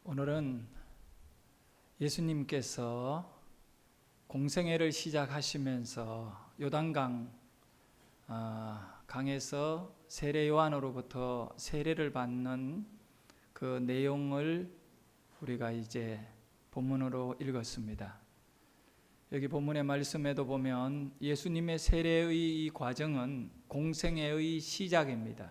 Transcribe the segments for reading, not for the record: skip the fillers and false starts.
오늘은 예수님께서 공생애를 시작하시면서 요단강 강에서 세례 요한으로부터 세례를 받는 그 내용을 우리가 이제 본문으로 읽었습니다. 여기 본문의 말씀에도 보면 예수님의 세례의 이 과정은 공생애의 시작입니다.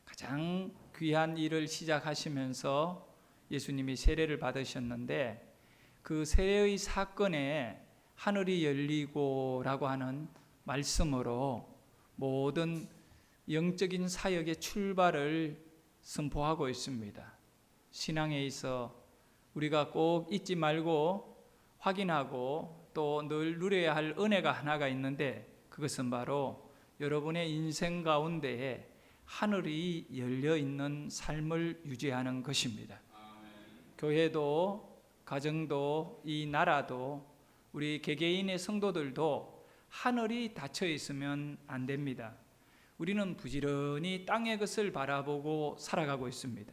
가장 귀한 일을 시작하시면서 예수님이 세례를 받으셨는데 그 세례의 사건에 하늘이 열리고라고 하는 말씀으로 모든 영적인 사역의 출발을 선포하고 있습니다. 신앙에 있어 우리가 꼭 잊지 말고 확인하고 또 늘 누려야 할 은혜가 하나가 있는데 그것은 바로 여러분의 인생 가운데에 하늘이 열려 있는 삶을 유지하는 것입니다. 교회도 가정도 이 나라도 우리 개개인의 성도들도 하늘이 닫혀 있으면 안 됩니다. 우리는 부지런히 땅의 것을 바라보고 살아가고 있습니다.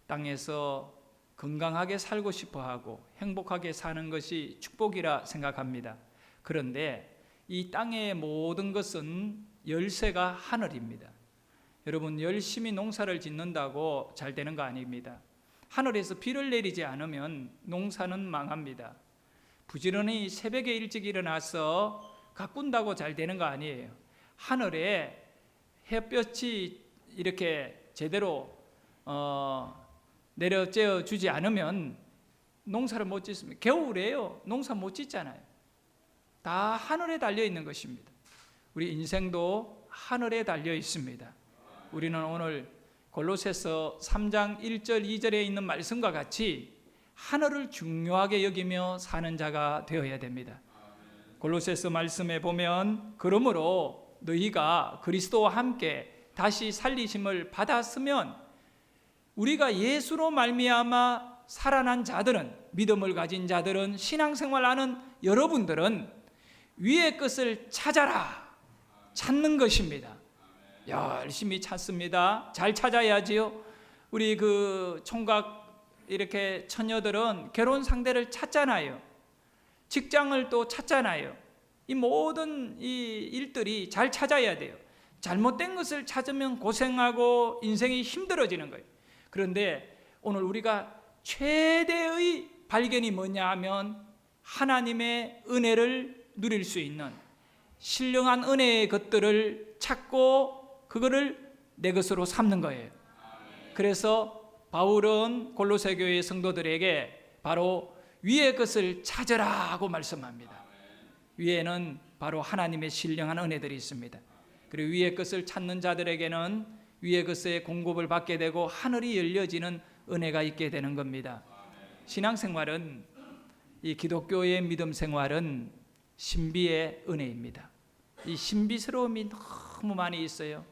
땅에서 건강하게 살고 싶어 하고 행복하게 사는 것이 축복이라 생각합니다. 그런데 이 땅의 모든 것은 열쇠가 하늘입니다. 여러분, 열심히 농사를 짓는다고 잘 되는 거 아닙니다. 하늘에서 비를 내리지 않으면 농사는 망합니다. 부지런히 새벽에 일찍 일어나서 가꾼다고 잘 되는 거 아니에요. 하늘에 햇볕이 이렇게 제대로 내려쬐어 주지 않으면 농사를 못 짓습니다. 겨울에요, 농사 못 짓잖아요. 다 하늘에 달려 있는 것입니다. 우리 인생도 하늘에 달려 있습니다. 우리는 오늘 골로새서 3장 1절 2절에 있는 말씀과 같이 하늘을 중요하게 여기며 사는 자가 되어야 됩니다. 골로새서 말씀에 보면 그러므로 너희가 그리스도와 함께 다시 살리심을 받았으면 우리가 예수로 말미암아 살아난 자들은, 믿음을 가진 자들은, 신앙생활하는 여러분들은 위의 것을 찾아라, 찾는 것입니다. 열심히 찾습니다. 잘 찾아야지요. 우리 그 총각 이렇게 처녀들은 결혼 상대를 찾잖아요. 직장을 또 찾잖아요. 이 모든 이 일들이 잘 찾아야 돼요. 잘못된 것을 찾으면 고생하고 인생이 힘들어지는 거예요. 그런데 오늘 우리가 최대의 발견이 뭐냐 하면 하나님의 은혜를 누릴 수 있는 신령한 은혜의 것들을 찾고 그거를 내 것으로 삼는 거예요. 그래서 바울은 골로새 교회 성도들에게 바로 위의 것을 찾으라고 말씀합니다. 위에는 바로 하나님의 신령한 은혜들이 있습니다. 그리고 위의 것을 찾는 자들에게는 위의 것의 공급을 받게 되고 하늘이 열려지는 은혜가 있게 되는 겁니다. 신앙생활은, 이 기독교의 믿음 생활은 신비의 은혜입니다. 이 신비스러움이 너무 많이 있어요.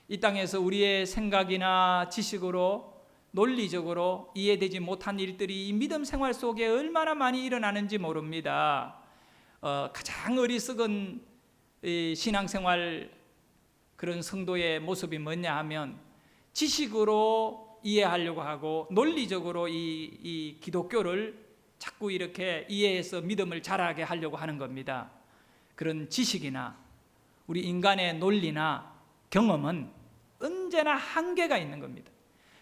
이 땅에서 우리의 생각이나 지식으로 논리적으로 이해되지 못한 일들이 이 믿음 생활 속에 얼마나 많이 일어나는지 모릅니다. 가장 어리석은 신앙생활 그런 성도의 모습이 뭐냐 하면 지식으로 이해하려고 하고 논리적으로 이 기독교를 자꾸 이렇게 이해해서 믿음을 자라게 하려고 하는 겁니다. 그런 지식이나 우리 인간의 논리나 경험은 언제나 한계가 있는 겁니다.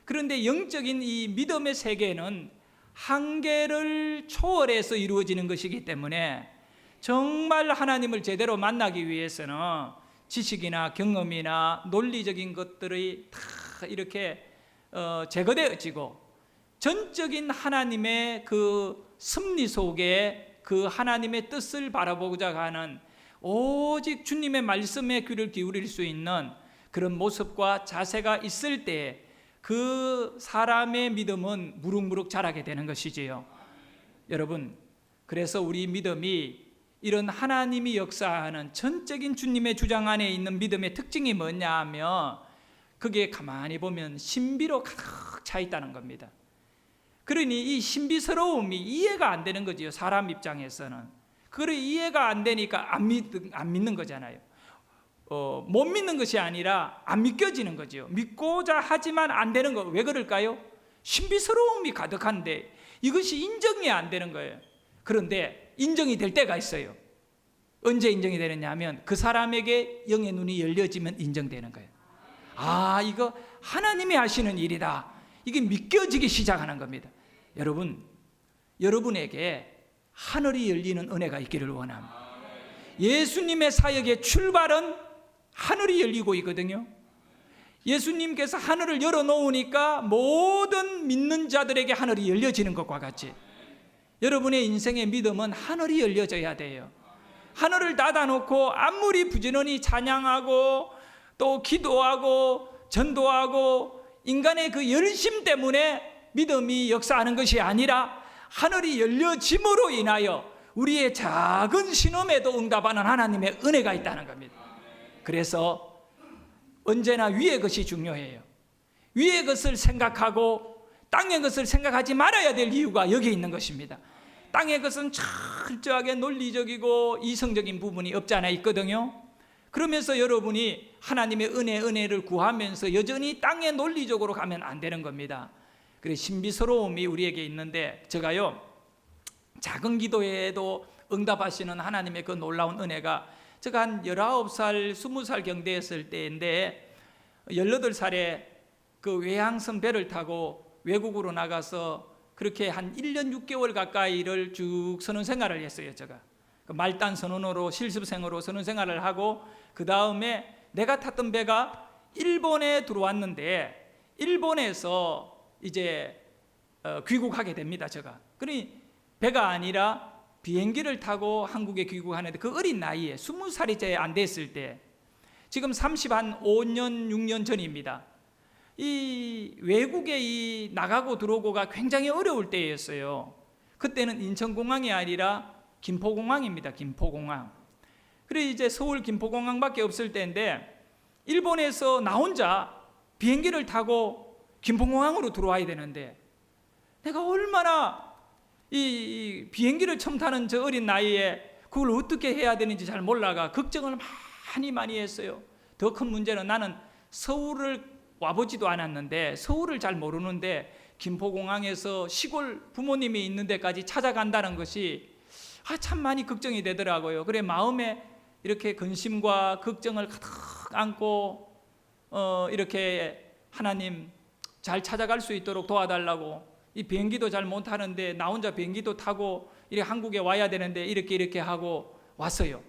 그런데 영적인 이 믿음의 세계는 한계를 초월해서 이루어지는 것이기 때문에 정말 하나님을 제대로 만나기 위해서는 지식이나 경험이나 논리적인 것들이 다 이렇게 제거되어지고 전적인 하나님의 그 섭리 속에 그 하나님의 뜻을 바라보고자 하는 오직 주님의 말씀에 귀를 기울일 수 있는 그런 모습과 자세가 있을 때 그 사람의 믿음은 무럭무럭 자라게 되는 것이지요. 여러분, 그래서 우리 믿음이 이런 하나님이 역사하는 전적인 주님의 주장 안에 있는 믿음의 특징이 뭐냐 하면 그게 가만히 보면 신비로 가득 차 있다는 겁니다. 그러니 이 신비스러움이 이해가 안 되는 거지요. 사람 입장에서는 그걸 이해가 안 되니까 안 믿는 거잖아요. 못 믿는 것이 아니라 안 믿겨지는 거죠. 믿고자 하지만 안 되는 거. 왜 그럴까요? 신비스러움이 가득한데 이것이 인정이 안 되는 거예요. 그런데 인정이 될 때가 있어요. 언제 인정이 되느냐 하면 그 사람에게 영의 눈이 열려지면 인정되는 거예요. 아, 이거 하나님이 하시는 일이다. 이게 믿겨지기 시작하는 겁니다. 여러분, 여러분에게 하늘이 열리는 은혜가 있기를 원합니다. 예수님의 사역의 출발은 하늘이 열리고 있거든요. 예수님께서 하늘을 열어놓으니까 모든 믿는 자들에게 하늘이 열려지는 것과 같이 여러분의 인생의 믿음은 하늘이 열려져야 돼요. 하늘을 닫아놓고 아무리 부지런히 찬양하고 또 기도하고 전도하고 인간의 그 열심 때문에 믿음이 역사하는 것이 아니라 하늘이 열려짐으로 인하여 우리의 작은 신음에도 응답하는 하나님의 은혜가 있다는 겁니다. 그래서 언제나 위의 것이 중요해요. 위의 것을 생각하고 땅의 것을 생각하지 말아야 될 이유가 여기 있는 것입니다. 땅의 것은 철저하게 논리적이고 이성적인 부분이 없지 않아 있거든요. 그러면서 여러분이 하나님의 은혜를 구하면서 여전히 땅의 논리적으로 가면 안 되는 겁니다. 그래서 신비스러움이 우리에게 있는데 제가요, 작은 기도에도 응답하시는 하나님의 그 놀라운 은혜가 제가 한 19살, 20살 경대했을 때인데 18살에 그 외항선 배를 타고 외국으로 나가서 그렇게 한 1년 6개월 가까이를 쭉 선원 생활을 했어요. 제가 그 말단 선원으로 실습생으로 선원 생활을 하고 그 다음에 내가 탔던 배가 일본에 들어왔는데 일본에서 이제 귀국하게 됩니다. 제가 그러니 배가 아니라 비행기를 타고 한국에 귀국하는데 그 어린 나이에 20살이 채 안 됐을 때 지금 5년 6년 전입니다. 이 외국에 이 나가고 들어오고가 굉장히 어려울 때였어요. 그때는 인천공항이 아니라 김포공항입니다. 김포공항. 그래 이제 서울 김포공항밖에 없을 때인데 일본에서 나 혼자 비행기를 타고 김포공항으로 들어와야 되는데 내가 얼마나 이 비행기를 처음 타는 저 어린 나이에 그걸 어떻게 해야 되는지 잘 몰라가 걱정을 많이 했어요. 더 큰 문제는 나는 서울을 와보지도 않았는데 서울을 잘 모르는데 김포공항에서 시골 부모님이 있는 데까지 찾아간다는 것이 참 많이 걱정이 되더라고요. 그래 마음에 이렇게 근심과 걱정을 가득 안고 이렇게 하나님 잘 찾아갈 수 있도록 도와달라고, 이 비행기도 잘 못 타는데 나 혼자 비행기도 타고 이렇게 한국에 와야 되는데 이렇게 하고 왔어요.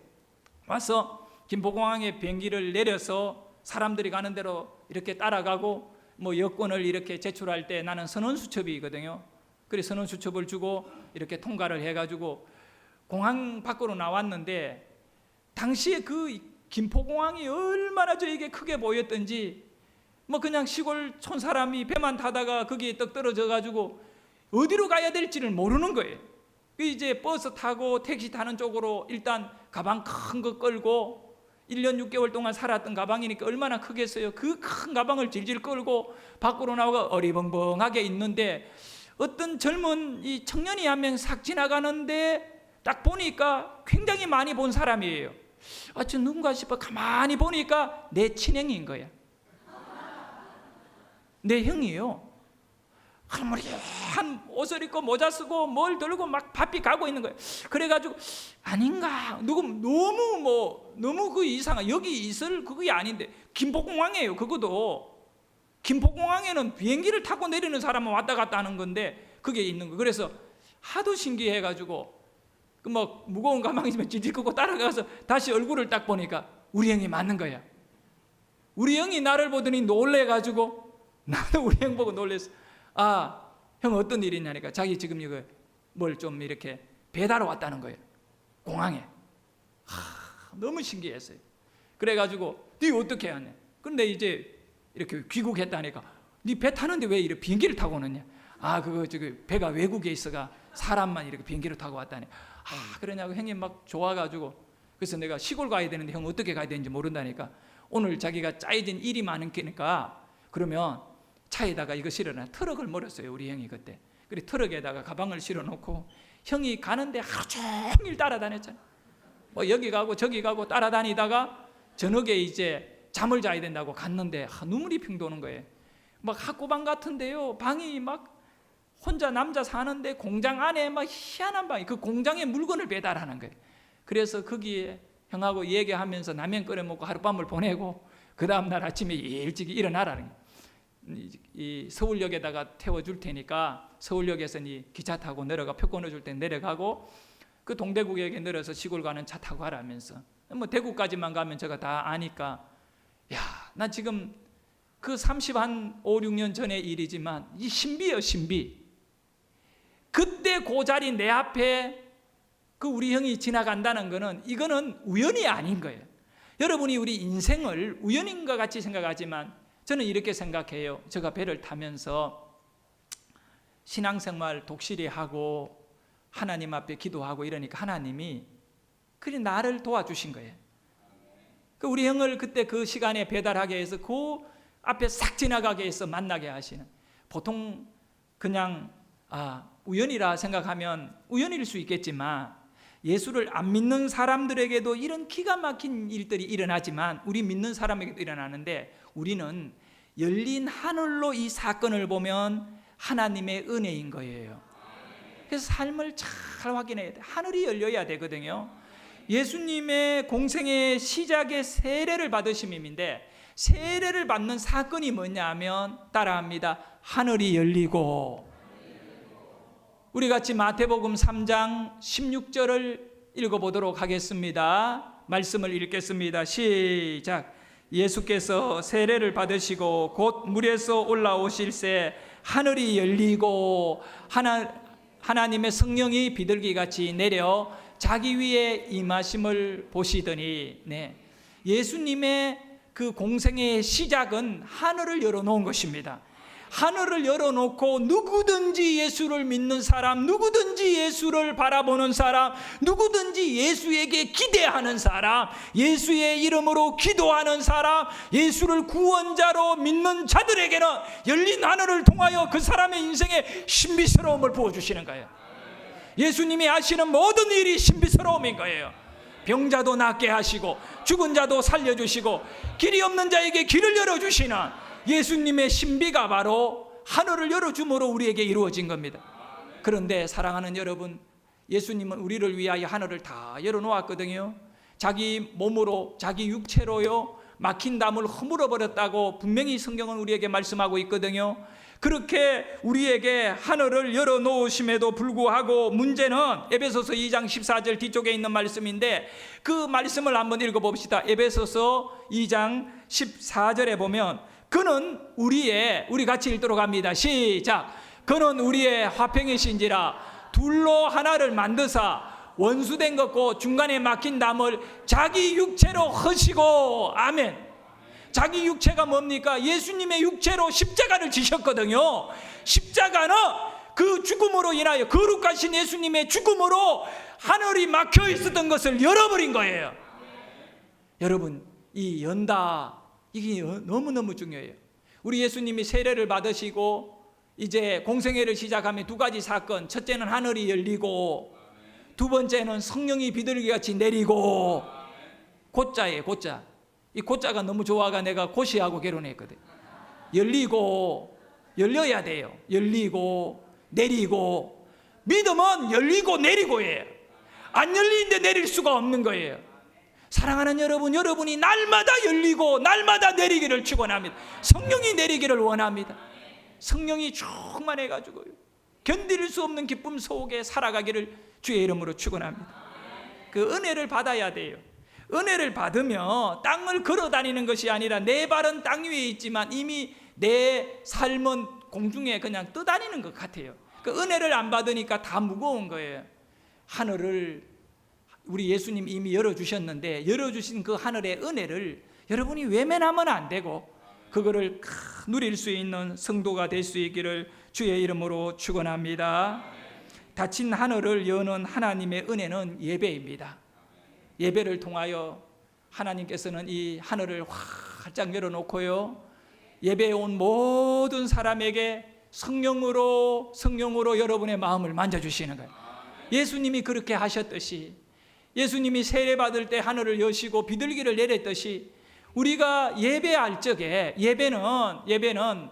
와서 김포공항에 비행기를 내려서 사람들이 가는 대로 이렇게 따라가고 뭐 여권을 이렇게 제출할 때 나는 선원수첩이거든요. 그래서 선원수첩을 주고 이렇게 통과를 해가지고 공항 밖으로 나왔는데 당시에 그 김포공항이 얼마나 저에게 크게 보였던지 뭐 그냥 시골 촌 사람이 배만 타다가 거기에 떡 떨어져 가지고 어디로 가야 될지를 모르는 거예요. 이제 버스 타고 택시 타는 쪽으로 일단 가방 큰 거 끌고 1년 6개월 동안 살았던 가방이니까 얼마나 크겠어요. 그 큰 가방을 질질 끌고 밖으로 나오고 어리벙벙하게 있는데 어떤 젊은 이 청년이 한 명 싹 지나가는데 딱 보니까 굉장히 많이 본 사람이에요. 저 누군가 싶어 가만히 보니까 내 친형인 거야. 내 형이에요. 한 옷을 입고 모자 쓰고 뭘 들고 막 바삐 가고 있는 거예요. 그래가지고 아닌가 너무 그 이상한, 여기 있을 그게 아닌데 김포공항이에요. 그것도 김포공항에는 비행기를 타고 내리는 사람은 왔다 갔다 하는 건데 그게 있는 거. 그래서 하도 신기해가지고 그 뭐 무거운 가방 있으면 질질 끄고 따라가서 다시 얼굴을 딱 보니까 우리 형이 맞는 거야. 우리 형이 나를 보더니 놀래가지고 나도 우리 형 보고 놀랬어. 형 어떤 일이 있냐니까 자기 지금 이거 뭘 좀 이렇게 배달하러 왔다는 거예요. 공항에. 너무 신기했어요. 그래가지고 네 어떻게 하냐. 근데 이제 이렇게 귀국했다니까 네 배 타는데 왜 이렇게 비행기를 타고 오느냐. 그거 배가 외국에 있어가 사람만 이렇게 비행기를 타고 왔다니. 그러냐고 형님 막 좋아가지고 그래서 내가 시골 가야 되는데 형 어떻게 가야 되는지 모른다니까 오늘 자기가 짜여진 일이 많으니까 그러면 차에다가 이거 실어놔. 트럭을 몰았어요 우리 형이 그때. 그래 트럭에다가 가방을 실어놓고 형이 가는데 하루 종일 따라다녔잖아. 뭐 여기 가고 저기 가고 따라다니다가 저녁에 이제 잠을 자야 된다고 갔는데 눈물이 핑 도는 거예요. 막 학구방 같은데요, 방이 막 혼자 남자 사는데 공장 안에 막 희한한 방이, 그 공장에 물건을 배달하는 거예요. 그래서 거기에 형하고 얘기하면서 라면 끓여 먹고 하룻밤을 보내고 그 다음날 아침에 일찍 일어나라는 거예요. 이 서울역에다가 태워줄 테니까 서울역에서 기차 타고 내려가, 표 끊어줄 때 내려가고 그 동대구역에 내려서 시골 가는 차 타고 가라면서, 뭐 대구까지만 가면 제가 다 아니까, 야, 나 지금 그 30한 5, 6년 전의 일이지만 이 신비예요, 신비. 그때 그 자리 내 앞에 그 우리 형이 지나간다는 거는, 이거는 우연이 아닌 거예요. 여러분이 우리 인생을 우연인 것 같이 생각하지만 저는 이렇게 생각해요. 제가 배를 타면서 신앙생활 독실히 하고 하나님 앞에 기도하고 이러니까 하나님이 그리 나를 도와주신 거예요. 그 우리 형을 그때 그 시간에 배달하게 해서 그 앞에 싹 지나가게 해서 만나게 하시는, 보통 그냥 우연이라 생각하면 우연일 수 있겠지만 예수를 안 믿는 사람들에게도 이런 기가 막힌 일들이 일어나지만 우리 믿는 사람에게도 일어나는데, 우리는 열린 하늘로 이 사건을 보면 하나님의 은혜인 거예요. 그래서 삶을 잘 확인해야 돼. 하늘이 열려야 되거든요. 예수님의 공생의 시작의 세례를 받으심인데, 세례를 받는 사건이 뭐냐면 따라합니다. 하늘이 열리고. 우리 같이 마태복음 3장 16절을 읽어보도록 하겠습니다. 말씀을 읽겠습니다. 시작. 예수께서 세례를 받으시고 곧 물에서 올라오실새 하늘이 열리고 하나님의 성령이 비둘기같이 내려 자기 위에 임하심을 보시더니, 예수님의 그 공생의 시작은 하늘을 열어놓은 것입니다. 하늘을 열어놓고 누구든지 예수를 믿는 사람, 누구든지 예수를 바라보는 사람, 누구든지 예수에게 기대하는 사람, 예수의 이름으로 기도하는 사람, 예수를 구원자로 믿는 자들에게는 열린 하늘을 통하여 그 사람의 인생에 신비스러움을 부어주시는 거예요. 예수님이 하시는 모든 일이 신비스러움인 거예요. 병자도 낫게 하시고 죽은 자도 살려주시고 길이 없는 자에게 길을 열어주시는 예수님의 신비가 바로 하늘을 열어줌으로 우리에게 이루어진 겁니다. 그런데 사랑하는 여러분, 예수님은 우리를 위하여 하늘을 다 열어놓았거든요. 자기 몸으로, 자기 육체로요, 막힌 담을 허물어 버렸다고 분명히 성경은 우리에게 말씀하고 있거든요. 그렇게 우리에게 하늘을 열어놓으심에도 불구하고 문제는 에베소서 2장 14절 뒤쪽에 있는 말씀인데, 그 말씀을 한번 읽어봅시다. 에베소서 2장 14절에 보면, 그는 우리 같이 읽도록 합니다. 시작. 그는 우리의 화평이신지라 둘로 하나를 만드사 원수된 것고 중간에 막힌 담을 자기 육체로 허시고. 아멘. 자기 육체가 뭡니까? 예수님의 육체로 십자가를 지셨거든요. 십자가는 그 죽음으로 인하여, 거룩하신 예수님의 죽음으로 하늘이 막혀 있었던 것을 열어버린 거예요. 여러분, 이 연다, 이게 너무너무 중요해요. 우리 예수님이 세례를 받으시고 이제 공생애를 시작하면 두 가지 사건, 첫째는 하늘이 열리고 두 번째는 성령이 비둘기같이 내리고. 곧자예요, 곧자. 이 곧자가 너무 좋아가 내가 고시하고 결혼했거든. 열리고, 열려야 돼요. 열리고 내리고. 믿음은 열리고 내리고예요. 안 열리는데 내릴 수가 없는 거예요. 사랑하는 여러분, 여러분이 날마다 열리고 날마다 내리기를 축원합니다. 성령이 내리기를 원합니다. 성령이 충만해가지고 견딜 수 없는 기쁨 속에 살아가기를 주의 이름으로 축원합니다. 그 은혜를 받아야 돼요. 은혜를 받으며 땅을 걸어 다니는 것이 아니라 내 발은 땅 위에 있지만 이미 내 삶은 공중에 그냥 떠다니는 것 같아요. 그 은혜를 안 받으니까 다 무거운 거예요. 하늘을 우리 예수님 이미 열어주셨는데, 열어주신 그 하늘의 은혜를 여러분이 외면하면 안 되고 그거를 누릴 수 있는 성도가 될 수 있기를 주의 이름으로 축원합니다. 닫힌 하늘을 여는 하나님의 은혜는 예배입니다. 예배를 통하여 하나님께서는 이 하늘을 활짝 열어놓고요, 예배에 온 모든 사람에게 성령으로 여러분의 마음을 만져주시는 거예요. 예수님이 그렇게 하셨듯이, 예수님이 세례 받을 때 하늘을 여시고 비둘기를 내렸듯이, 우리가 예배할 적에 예배는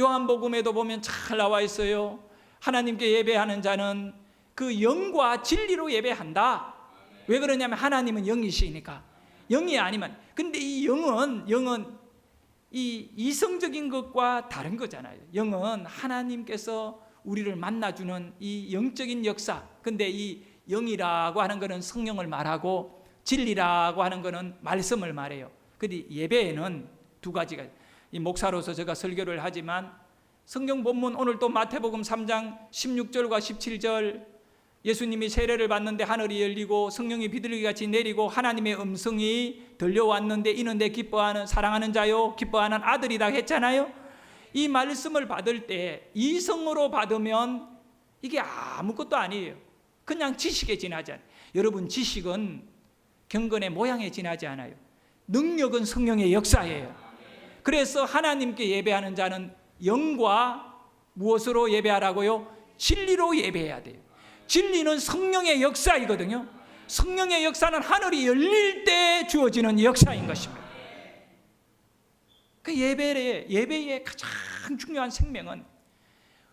요한복음에도 보면 잘 나와 있어요. 하나님께 예배하는 자는 그 영과 진리로 예배한다. 왜 그러냐면 하나님은 영이시니까. 영이 아니면, 근데 이 영은 이 이성적인 것과 다른 거잖아요. 영은 하나님께서 우리를 만나주는 이 영적인 역사. 근데 이 영이라고 하는 것은 성령을 말하고 진리라고 하는 것은 말씀을 말해요. 근데 예배에는 두 가지가, 이 목사로서 제가 설교를 하지만 성경 본문 오늘 또 마태복음 3장 16절과 17절, 예수님이 세례를 받는데 하늘이 열리고 성령이 비둘기같이 내리고 하나님의 음성이 들려왔는데 이는 내 기뻐하는 사랑하는 자요 기뻐하는 아들이다 했잖아요. 이 말씀을 받을 때 이성으로 받으면 이게 아무것도 아니에요. 그냥 지식에 지나지 않아요. 여러분, 지식은 경건의 모양에 지나지 않아요. 능력은 성령의 역사예요. 그래서 하나님께 예배하는 자는 영과 무엇으로 예배하라고요? 진리로 예배해야 돼요. 진리는 성령의 역사이거든요. 성령의 역사는 하늘이 열릴 때 주어지는 역사인 것입니다. 그 예배의 가장 중요한 생명은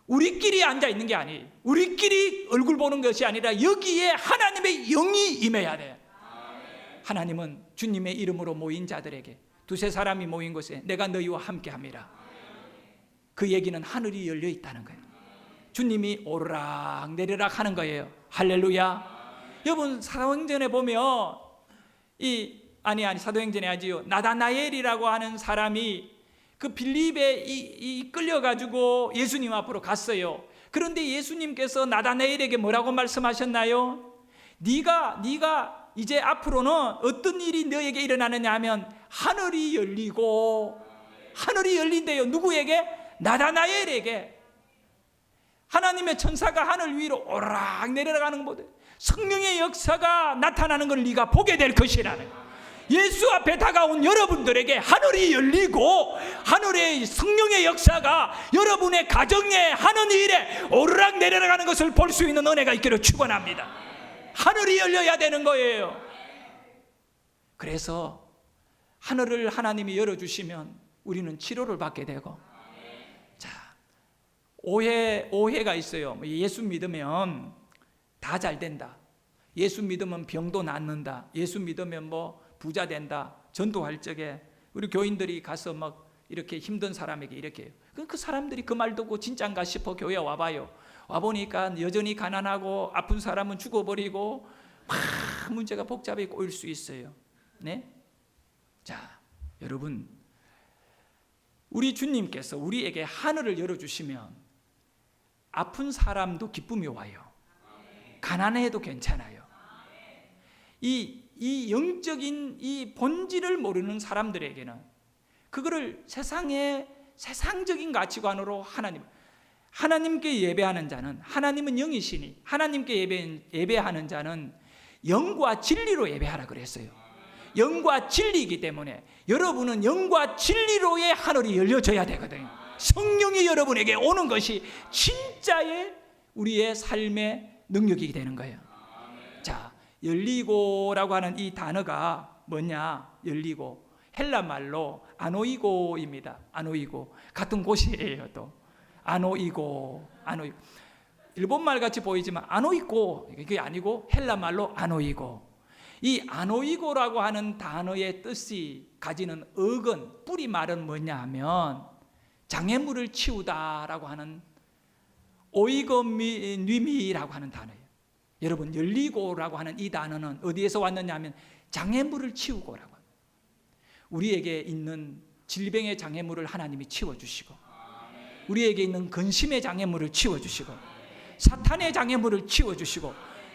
우리끼리 앉아 있는 게 아니에요. 우리끼리 얼굴 보는 것이 아니라 여기에 하나님의 영이 임해야 돼요. 하나님은 주님의 이름으로 모인 자들에게, 두세 사람이 모인 곳에 내가 너희와 함께함이라. 그 얘기는 하늘이 열려 있다는 거예요. 주님이 오르락 내리락 하는 거예요. 할렐루야. 여러분, 사도행전에 보면 사도행전에 하지요. 나다나엘이라고 하는 사람이 그 빌립에 끌려가지고 예수님 앞으로 갔어요. 그런데 예수님께서 나다나엘에게 뭐라고 말씀하셨나요? 네가 이제 앞으로는 어떤 일이 너에게 일어나느냐 하면 하늘이 열린대요. 누구에게? 나다나엘에게. 하나님의 천사가 하늘 위로 오르락 내려가는 것보다 성령의 역사가 나타나는 걸 네가 보게 될 것이라는 거예요. 예수 앞에 다가온 여러분들에게 하늘이 열리고 하늘의 성령의 역사가 여러분의 가정에 하는 일에 오르락 내려가는 것을 볼 수 있는 은혜가 있기를 축원합니다. 하늘이 열려야 되는 거예요. 그래서 하늘을 하나님이 열어주시면 우리는 치료를 받게 되고, 자, 오해가 있어요. 예수 믿으면 다 잘 된다. 예수 믿으면 병도 낫는다. 예수 믿으면 부자 된다. 전도할 적에 우리 교인들이 가서 막 이렇게 힘든 사람에게 이렇게 해요. 그 사람들이 그 말 듣고 진짠가 싶어 교회 와봐요. 와보니까 여전히 가난하고 아픈 사람은 죽어버리고 막 문제가 복잡하게 꼬일 수 있어요. 네? 자, 여러분, 우리 주님께서 우리에게 하늘을 열어주시면 아픈 사람도 기쁨이 와요. 가난해도 괜찮아요. 이 영적인 이 본질을 모르는 사람들에게는 그거를 세상적인 가치관으로 하나님께 예배하는 자는, 하나님은 영이시니 하나님께 예배하는 자는 영과 진리로 예배하라 그랬어요. 영과 진리이기 때문에 여러분은 영과 진리로의 하늘이 열려져야 되거든요. 성령이 여러분에게 오는 것이 진짜의 우리의 삶의 능력이 되는 거예요. 자, 열리고라고 하는 이 단어가 뭐냐? 열리고 헬라 말로 아노이고입니다. 아노이고, 같은 곳이에요. 또 아노이고. 일본 말 같이 보이지만 아노이고 이게 아니고 헬라 말로 아노이고. 이 아노이고라고 하는 단어의 뜻이 가지는 어근, 뿌리 말은 뭐냐 하면 장애물을 치우다라고 하는 오이거미라고 하는 단어예요. 여러분, 열리고라고 하는 이 단어는 어디에서 왔느냐 하면 장애물을 치우고라고 합니다. 우리에게 있는 질병의 장애물을 하나님이 치워주시고, 우리에게 있는 근심의 장애물을 치워주시고, 사탄의 장애물을 치워주시고,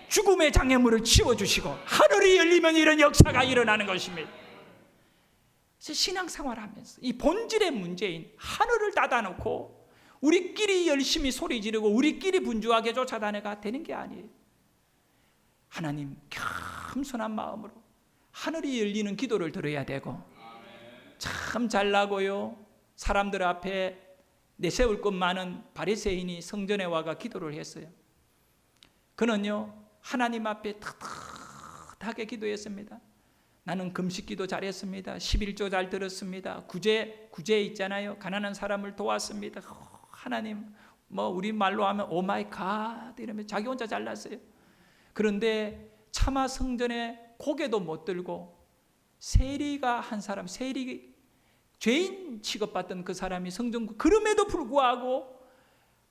죽음의 장애물을 치워주시고, 하늘이 열리면 이런 역사가 일어나는 것입니다. 신앙생활하면서 이 본질의 문제인 하늘을 닫아놓고 우리끼리 열심히 소리 지르고 우리끼리 분주하게 쫓아다녀가 되는 게 아니에요. 하나님, 겸손한 마음으로 하늘이 열리는 기도를 들어야 되고, 참 잘나고요 사람들 앞에 내세울 것 많은 바리새인이 성전에 와가 기도를 했어요. 그는요 하나님 앞에 탁탁하게 기도했습니다. 나는 금식기도 잘했습니다. 11조 잘 들었습니다. 구제 있잖아요. 가난한 사람을 도왔습니다. 하나님, 뭐 우리 말로 하면 오 마이 갓 이러면 자기 혼자 잘났어요. 그런데 차마 성전에 고개도 못 들고 세리가 한 사람, 세리 죄인 취급받던 그 사람이 성전, 그럼에도 불구하고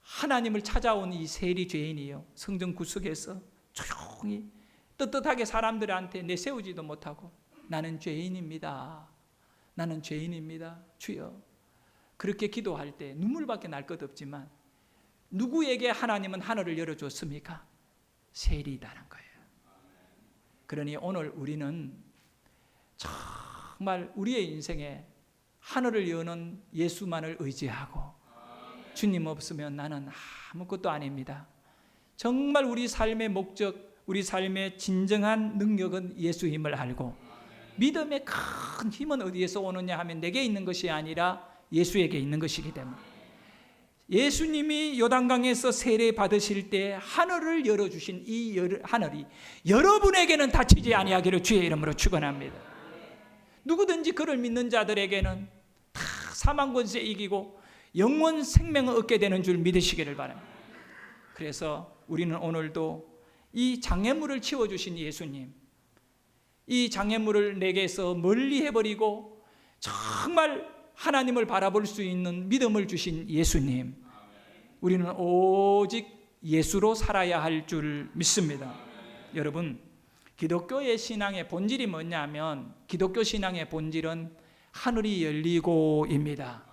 하나님을 찾아온 이 세리 죄인이요, 성전 구석에서 조용히 떳떳하게 사람들한테 내세우지도 못하고 나는 죄인입니다. 나는 죄인입니다. 주여. 그렇게 기도할 때 눈물밖에 날 것 없지만 누구에게 하나님은 하늘을 열어줬습니까? 세리다는 거예요. 그러니 오늘 우리는 정말 우리의 인생에 하늘을 여는 예수만을 의지하고 주님 없으면 나는 아무것도 아닙니다. 정말 우리 삶의 목적, 우리 삶의 진정한 능력은 예수임을 알고 믿음의 큰 힘은 어디에서 오느냐 하면 내게 있는 것이 아니라 예수에게 있는 것이기 때문에 예수님이 요단강에서 세례 받으실 때 하늘을 열어주신 이 하늘이 여러분에게는 닫히지 아니하기를 주의 이름으로 축원합니다. 누구든지 그를 믿는 자들에게는 다 사망 권세 이기고 영원 생명을 얻게 되는 줄 믿으시기를 바랍니다. 그래서 우리는 오늘도 이 장애물을 치워주신 예수님, 이 장애물을 내게서 멀리 해버리고 정말 하나님을 바라볼 수 있는 믿음을 주신 예수님, 우리는 오직 예수로 살아야 할 줄 믿습니다. 여러분, 기독교의 신앙의 본질이 뭐냐면 기독교 신앙의 본질은 하늘이 열리고입니다.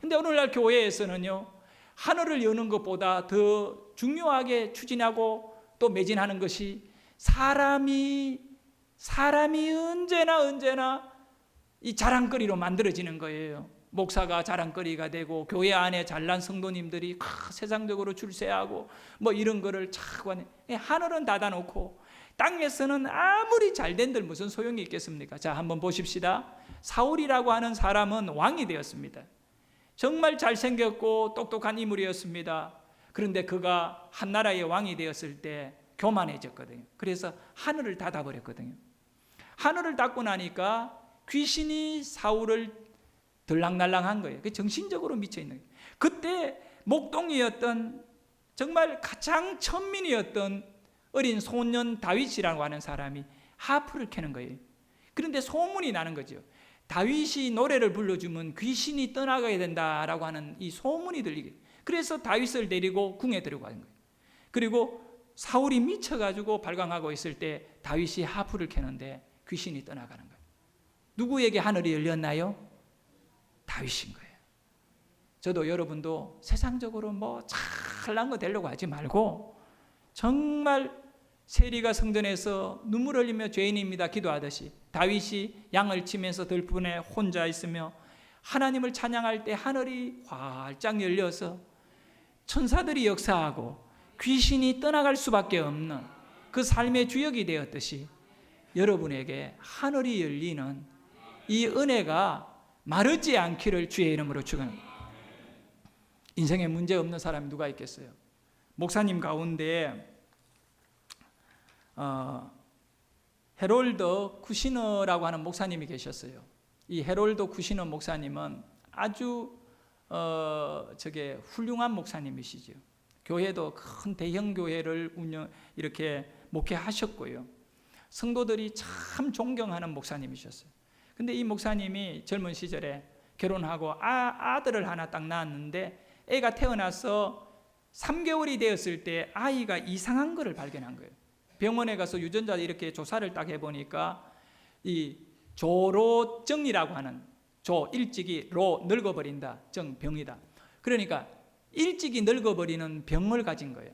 근데 오늘날 교회에서는요, 하늘을 여는 것보다 더 중요하게 추진하고 또 매진하는 것이 사람이 언제나 이 자랑거리로 만들어지는 거예요. 목사가 자랑거리가 되고 교회 안에 잘난 성도님들이 세상적으로 출세하고 뭐 이런 거를 자꾸 하네. 하늘은 닫아놓고 땅에서는 아무리 잘된들 무슨 소용이 있겠습니까? 자, 한번 보십시다. 사울이라고 하는 사람은 왕이 되었습니다. 정말 잘생겼고 똑똑한 인물이었습니다. 그런데 그가 한 나라의 왕이 되었을 때 교만해졌거든요. 그래서 하늘을 닫아버렸거든요. 하늘을 닫고 나니까 귀신이 사울을 들락날락한 거예요. 정신적으로 미쳐있는 거예요. 그때 목동이었던 정말 가장 천민이었던 어린 소년 다윗이라고 하는 사람이 하프를 켜는 거예요. 그런데 소문이 나는 거죠. 다윗이 노래를 불러주면 귀신이 떠나가야 된다라고 하는 이 소문이 들리게. 그래서 다윗을 데리고 궁에 들어가는 거예요. 그리고 사울이 미쳐가지고 발광하고 있을 때 다윗이 하프를 켜는데 귀신이 떠나가는 거예요. 누구에게 하늘이 열렸나요? 다윗인 거예요. 저도 여러분도 세상적으로 뭐 잘난 거 되려고 하지 말고 정말 세리가 성전에서 눈물 흘리며 죄인입니다 기도하듯이 다윗이 양을 치면서 들판에 혼자 있으며 하나님을 찬양할 때 하늘이 활짝 열려서 천사들이 역사하고 귀신이 떠나갈 수밖에 없는 그 삶의 주역이 되었듯이 여러분에게 하늘이 열리는 이 은혜가 마르지 않기를 주의 이름으로 축원합니다. 인생에 문제 없는 사람이 누가 있겠어요? 목사님 가운데 헤롤드 쿠시너라고 하는 목사님이 계셨어요. 이 헤롤드 쿠시너 목사님은 아주 훌륭한 목사님이시죠. 교회도 큰 대형 교회를 이렇게 목회하셨고요. 성도들이 참 존경하는 목사님이셨어요. 근데 이 목사님이 젊은 시절에 결혼하고 아들을 하나 딱 낳았는데 애가 태어나서 3개월이 되었을 때 아이가 이상한 거를 발견한 거예요. 병원에 가서 유전자 이렇게 조사를 딱 해보니까 이 조로증이라고 하는 일찍이 늙어버린다 병이다. 그러니까 일찍이 늙어버리는 병을 가진 거예요.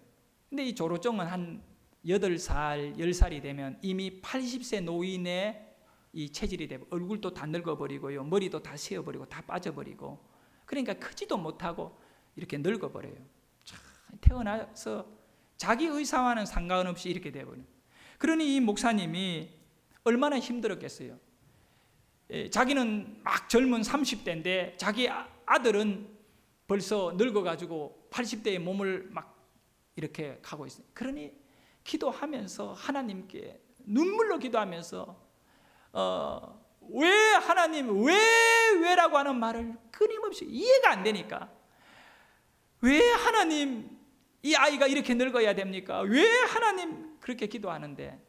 근데 이 조로증은 한 8살, 10살이 되면 이미 80세 노인의 이 체질이 되고 얼굴도 다 늙어버리고요, 머리도 다 새어버리고 다 빠져버리고, 그러니까 크지도 못하고 이렇게 늙어버려요. 태어나서 자기 의사와는 상관없이 이렇게 돼버려요. 그러니 이 목사님이 얼마나 힘들었겠어요. 자기는 막 젊은 30대인데 자기 아들은 벌써 늙어가지고 80대의 몸을 막 이렇게 가고 있어요. 그러니 기도하면서 하나님께 눈물로 기도하면서 왜 하나님 왜라고 하는 말을 끊임없이 이해가 안 되니까, 왜 하나님 이 아이가 이렇게 늙어야 됩니까? 왜 하나님 그렇게 기도하는데,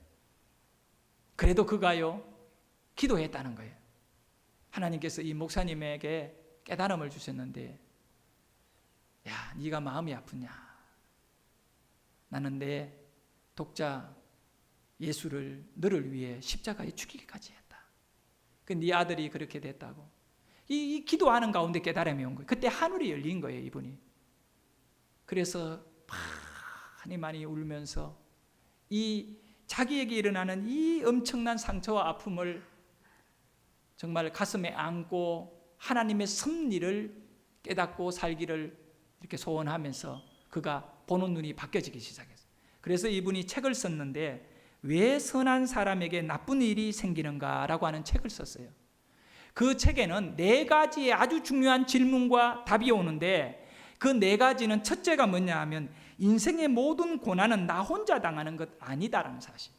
그래도 그가요 기도했다는 거예요. 하나님께서 이 목사님에게 깨달음을 주셨는데, 야, 네가 마음이 아프냐? 나는 내 독자 예수를 너를 위해 십자가에 죽이기까지 했다. 그 네 아들이 그렇게 됐다고. 이 기도하는 가운데 깨달음이 온 거예요. 그때 하늘이 열린 거예요, 이분이. 그래서 많이 울면서 이 자기에게 일어나는 이 엄청난 상처와 아픔을 정말 가슴에 안고 하나님의 섭리를 깨닫고 살기를 이렇게 소원하면서 그가 보는 눈이 바뀌어지기 시작했어요. 그래서 이분이 책을 썼는데, 왜 선한 사람에게 나쁜 일이 생기는가라고 하는 책을 썼어요. 그 책에는 4가지의 아주 중요한 질문과 답이 오는데, 그 4가지는 첫째가 뭐냐 하면, 인생의 모든 고난은 나 혼자 당하는 것 아니다라는 사실.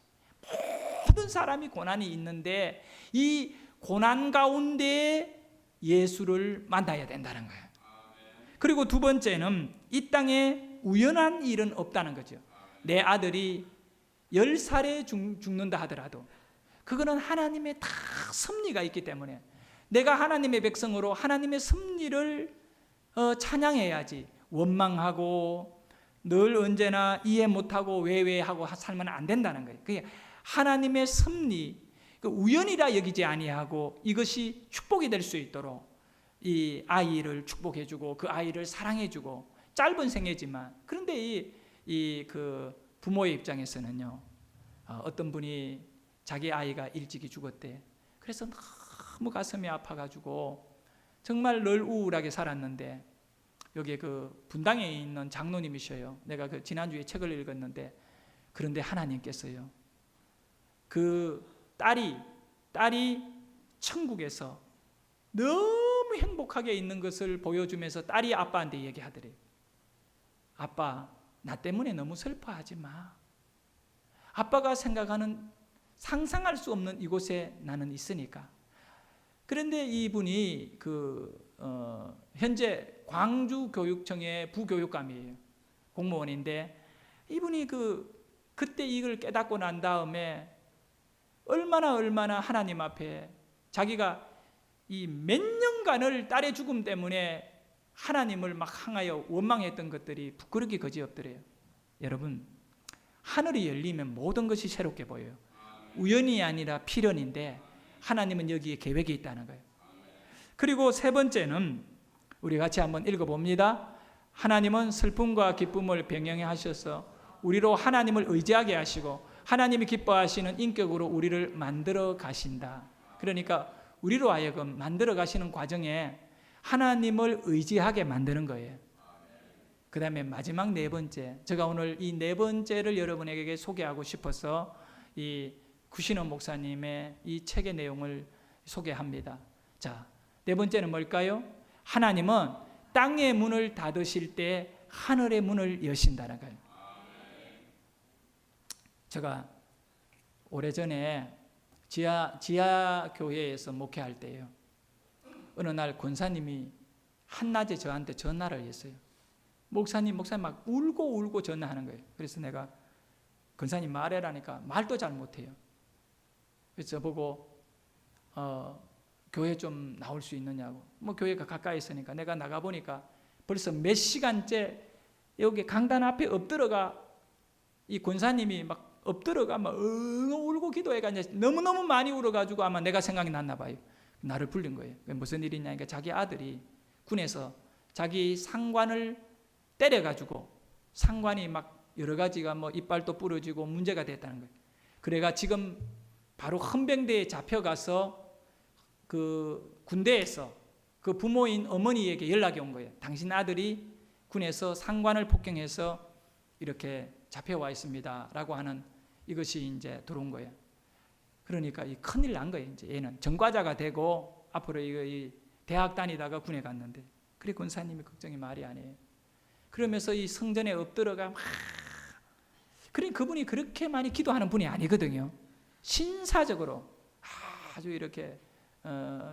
모든 사람이 고난이 있는데 이 고난 가운데 예수를 만나야 된다는 거예요. 그리고 두 번째는 이 땅에 우연한 일은 없다는 거죠. 내 아들이 10살에 죽는다 하더라도 그거는 하나님의 다 섭리가 있기 때문에 내가 하나님의 백성으로 하나님의 섭리를 찬양해야지, 원망하고 늘 언제나 이해 못하고 왜하고 살면 안 된다는 거예요. 그게 하나님의 섭리, 우연이라 여기지 아니하고 이것이 축복이 될 수 있도록 이 아이를 축복해주고 그 아이를 사랑해주고, 짧은 생애지만, 그런데 그 부모의 입장에서는요, 어떤 분이 자기 아이가 일찍이 죽었대. 그래서 너무 가슴이 아파가지고 정말 늘 우울하게 살았는데, 여기 그 분당에 있는 장로님이셔요. 내가 그 지난주에 책을 읽었는데, 그런데 하나님께서요, 그 딸이 천국에서 너무 행복하게 있는 것을 보여주면서 딸이 아빠한테 얘기하더래요. 아빠, 나 때문에 너무 슬퍼하지 마. 아빠가 생각하는 상상할 수 없는 이곳에 나는 있으니까. 그런데 이분이 현재 광주교육청의 부교육감이에요. 공무원인데, 이분이 그때 이걸 깨닫고 난 다음에 얼마나 하나님 앞에 자기가 이 몇 년간을 딸의 죽음 때문에 하나님을 막 향하여 원망했던 것들이 부끄럽게 거지없더래요. 여러분, 하늘이 열리면 모든 것이 새롭게 보여요. 우연이 아니라 필연인데 하나님은 여기에 계획이 있다는 거예요. 그리고 세 번째는 우리 같이 한번 읽어봅니다. 하나님은 슬픔과 기쁨을 병행해 하셔서 우리로 하나님을 의지하게 하시고 하나님이 기뻐하시는 인격으로 우리를 만들어 가신다. 그러니까 우리로 하여금 만들어 가시는 과정에 하나님을 의지하게 만드는 거예요. 그 다음에 마지막 네 번째, 제가 오늘 이 네 번째를 여러분에게 소개하고 싶어서 이 구신원 목사님의 이 책의 내용을 소개합니다. 자, 네 번째는 뭘까요? 하나님은 땅의 문을 닫으실 때 하늘의 문을 여신다는 거예요. 제가 오래전에 지하 교회에서 목회할 때요, 어느 날 권사님이 한낮에 저한테 전화를 했어요. 목사님 막 울고 전화하는 거예요. 그래서 내가 권사님 말해라니까 말도 잘 못해요. 그래서 저보고 교회 좀 나올 수 있느냐고. 교회가 가까이 있으니까 내가 나가보니까 벌써 몇 시간째 여기 강단 앞에 엎드려가 이 권사님이 막 엎드려가 막 울고 기도해가 이제 너무너무 많이 울어가지고 아마 내가 생각이 났나 봐요. 나를 불린 거예요. 무슨 일이냐, 그러니까 자기 아들이 군에서 자기 상관을 때려가지고 상관이 막 여러 가지가 이빨도 부러지고 문제가 됐다는 거예요. 그래가 지금 바로 헌병대에 잡혀가서 그 군대에서 그 부모인 어머니에게 연락이 온 거예요. 당신 아들이 군에서 상관을 폭행해서 이렇게 잡혀와 있습니다 라고 하는 이것이 이제 들어온 거예요. 그러니까 이 큰일 난 거예요. 이제 얘는 전과자가 되고 앞으로 이 대학 다니다가 군에 갔는데, 그래 권사님이 걱정이 말이 아니에요. 그러면서 이 성전에 엎드려가 막, 그러니 그분이 그렇게 많이 기도하는 분이 아니거든요. 신사적으로 아주 이렇게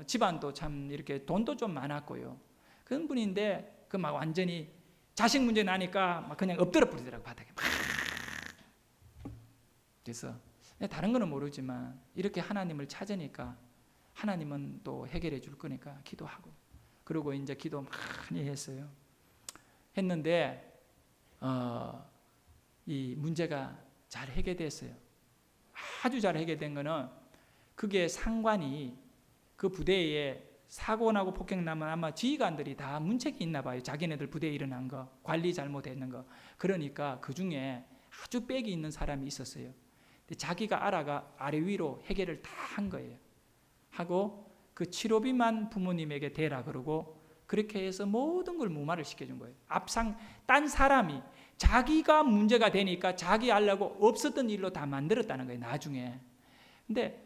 집안도 참 이렇게 돈도 좀 많았고요. 그런 분인데 그 막 완전히 자식 문제 나니까 막 그냥 엎드려 버리더라고, 바닥에. 막. 그래서 다른 거는 모르지만 이렇게 하나님을 찾으니까 하나님은 또 해결해 줄 거니까 기도하고, 그리고 이제 기도 많이 했어요. 했는데 이 문제가 잘 해결됐어요. 아주 잘 해결된 거는, 그게 상관이 그 부대에 사고 나고 폭행 나면 아마 지휘관들이 다 문책이 있나 봐요. 자기네들 부대에 일어난 거, 관리 잘못했는 거. 그러니까 그 중에 아주 빽이 있는 사람이 있었어요. 근데 자기가 알아가 아래 위로 해결을 다 한 거예요. 하고 그 치료비만 부모님에게 대라 그러고, 그렇게 해서 모든 걸 무마를 시켜준 거예요. 딴 사람이 자기가 문제가 되니까 자기 알려고 없었던 일로 다 만들었다는 거예요, 나중에. 근데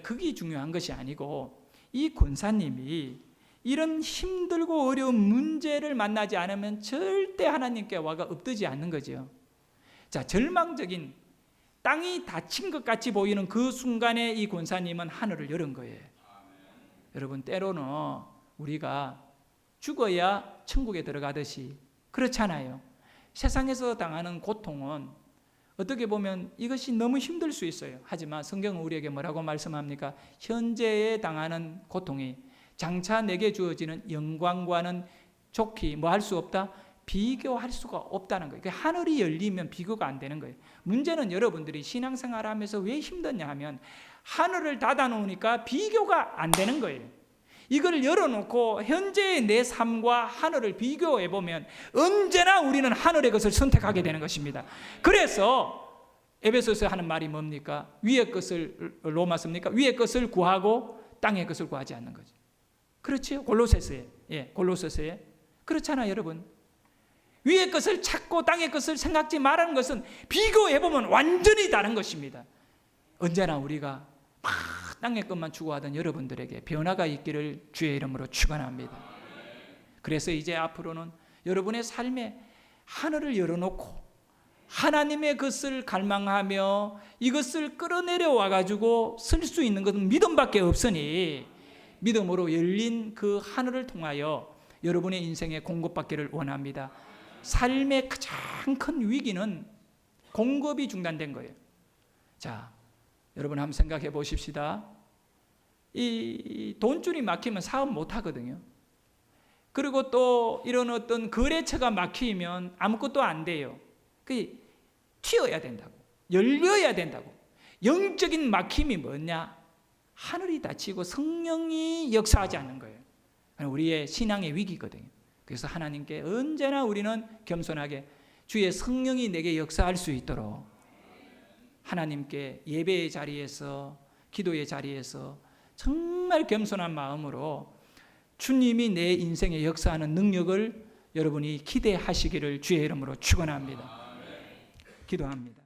그게 중요한 것이 아니고, 이 권사님이 이런 힘들고 어려운 문제를 만나지 않으면 절대 하나님께 와가 엎드지 않는 거죠. 자, 절망적인 땅이 닫힌 것 같이 보이는 그 순간에 이 권사님은 하늘을 열은 거예요. 여러분, 때로는 우리가 죽어야 천국에 들어가듯이 그렇잖아요. 세상에서 당하는 고통은 어떻게 보면 이것이 너무 힘들 수 있어요. 하지만 성경은 우리에게 뭐라고 말씀합니까? 현재에 당하는 고통이 장차 내게 주어지는 영광과는 좋게 뭐 할 수 없다? 비교할 수가 없다는 거예요. 하늘이 열리면 비교가 안 되는 거예요. 문제는 여러분들이 신앙생활 하면서 왜 힘드냐 하면 하늘을 닫아 놓으니까 비교가 안 되는 거예요. 이걸 열어놓고 현재의 내 삶과 하늘을 비교해 보면 언제나 우리는 하늘의 것을 선택하게 되는 것입니다. 그래서 에베소서에 하는 말이 뭡니까? 위의 것을, 로마서입니까? 위의 것을 구하고 땅의 것을 구하지 않는 거죠. 그렇죠? 골로새서에 그렇잖아요, 여러분. 위의 것을 찾고 땅의 것을 생각지 말하는 것은 비교해 보면 완전히 다른 것입니다. 언제나 우리가 땅의 것만 추구하던 여러분들에게 변화가 있기를 주의 이름으로 축원합니다. 그래서 이제 앞으로는 여러분의 삶에 하늘을 열어놓고 하나님의 것을 갈망하며 이것을 끌어내려 와가지고 쓸 수 있는 것은 믿음밖에 없으니, 믿음으로 열린 그 하늘을 통하여 여러분의 인생에 공급받기를 원합니다. 삶의 가장 큰 위기는 공급이 중단된 거예요. 자, 여러분 한번 생각해 보십시다. 이 돈줄이 막히면 사업 못 하거든요. 그리고 또 이런 어떤 거래처가 막히면 아무것도 안 돼요. 그 튀어야 된다고, 열려야 된다고. 영적인 막힘이 뭐냐? 하늘이 닫히고 성령이 역사하지 않는 거예요. 우리의 신앙의 위기거든요. 그래서 하나님께 언제나 우리는 겸손하게 주의 성령이 내게 역사할 수 있도록 하나님께 예배의 자리에서, 기도의 자리에서 정말 겸손한 마음으로 주님이 내 인생에 역사하는 능력을 여러분이 기대하시기를 주의 이름으로 축원합니다. 기도합니다.